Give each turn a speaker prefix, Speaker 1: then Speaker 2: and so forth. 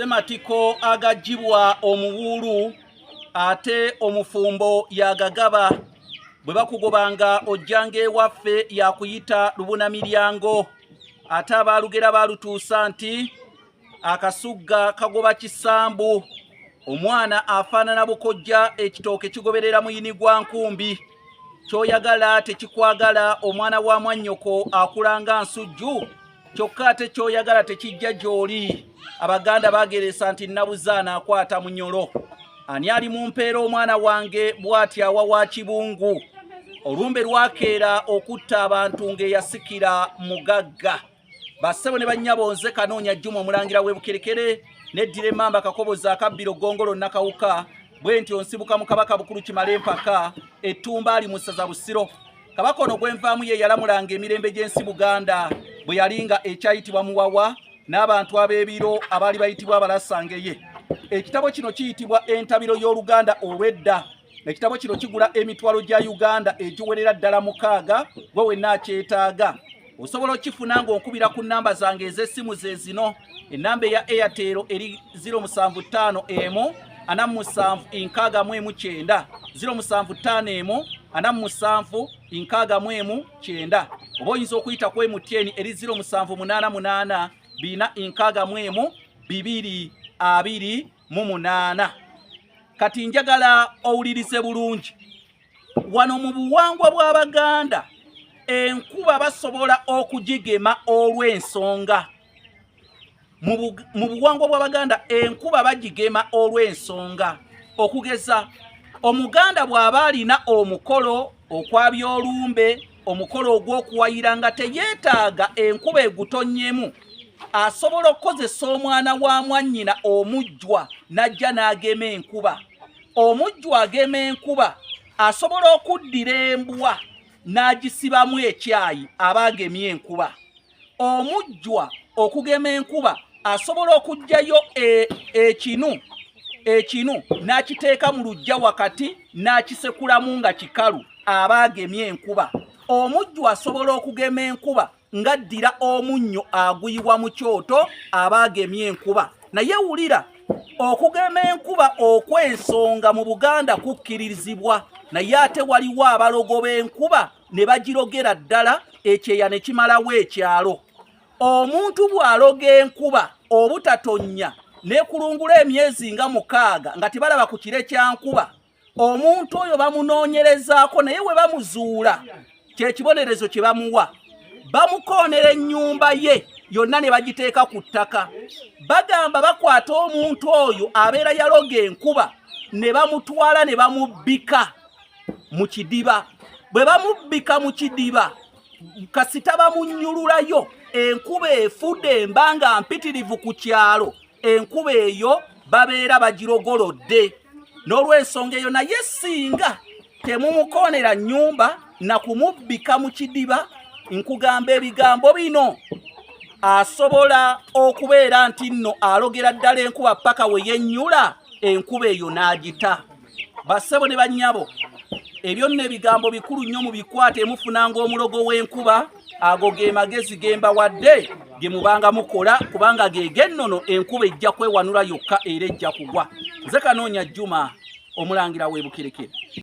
Speaker 1: Sematiko agajibwa omuwulu ate omufumbo yagagaba bwe bakugobanga ojjange waffe yakuyita lubunamiryango ate abalugera balutuusa nti akasugga kagoba kisambu omwana afaanana bukojja ekitooke kigoberera muyini gwa nkumbi kyoyagala tekikwagala omwana wa mwannyoko akulanga nsujju kyokka ate kyoyagala tekijja gy'oli abaganda bageresa nti nabuzaana akwata munyolo ani ali mu mpeera omwana wange bw'atyawa wa kibungu olumbe lwakeera okutta abantu ng'eyasikira mugagga bassebo ne bannyabo nze Kanoonya Juma omulangira w'Ebukerekere neddira emmamba Kakoboza akabbiro Gongolo Nakawuka bwe nti onsibuka mu Kabaka Bukulu Kimala Empaka ettumba ali mu ssaza Busiro kabaka ono gwenvaamu ye yalamulanga emirembe gy'ensi Buganda bwe yalinga ekyayitibwa Muwawa n'abantu ab'ebiro abaali bayitibwa Abalasangeye. Ekitabo kino kiyitibwa Entabiro y'Oluganda olw'edda. Ekitabo kino kigula emitwalo gya Uganda egiwerera ddala 6 gwe wenna akyetaaga. Osobola okifuna ng'onkubira ku nnamba zange ez'essimu ze zino. Ennamba eya Airtel eri 075 47 075 47 oba oyinza okuyita ku MTN eri 0788 461 kati njagala owulirize bulungi wano mu buwangwa bw'Abaganda enkuba basobola okugigema olw'ensonga mu buwangwa bw'Abaganda enkuba bagigema olw'ensonga okugeza omuganda bw'aba alina omukolo okwabya olumbe omukolo ogw'okuwayira nga teyeetaaga enkuba egutonnyemu asobola okukozesa omwana wa mwannyina omujjwa n'ajja n'agema enkuba omujjwa agema enkuba asobola okuddira embwa n'agisibamu ekyayi aba agemye enkuba omujjwa okugema enkuba asobola okuggyayo ekinu n'akiteeka mu luggya wakati n'akisekulamu nga kikalu aba agemye enkuba omujjwa asobola okugema enkuba ng'addira omunnyo aguyiwa mu kyoto aba agemye enkuba naye wulira okugema enkuba okw'ensonga mu Buganda kukkirizibwa naye ate waliwo abalogo b'enkuba ne bagirogera ddala ekyeya ne kimalawo ekyalo omuntu bw'aloga enkuba obutatonnya nekulungula emyezi nga 6 nga tebalaba ku kire kya nkuba omuntu oyo bamunoonyerezaako naye we bamuzuula kyekibonerezo kye bamuwa bamukoonera ennyumba ye yonna ne bagiteeka ku ttaka bagamba bakwata omuntu oyo abeera yaloga enkuba ne bamutwala ne bamubbika mu kidiba bwe bamubbika mu kidiba kasita bamunnyululayo enkuba efudde embanga mpitirivu ku kyalo enkuba eyo babeera bagirogolodde n'olw'ensonga eyo naye singa temumukoonera nnyumba na kumubbika mu kidiba nkugamba ebigambo bino asobola okubeera nti nno alogera ddala enkuba paka we yennyula enkuba eyo n'agita bassebo ne bannyabo ebyo nno ebigambo bikulu nnyo mu bikwate mufunanga omulogo w'enkuba ago ge magezi gemba wadde ge mubanga mukola kubanga ge nnono enkuba ejja kwewanula yokka era ejja kugwa nze Kanoonya Juma omulangira w'Ebukerekere.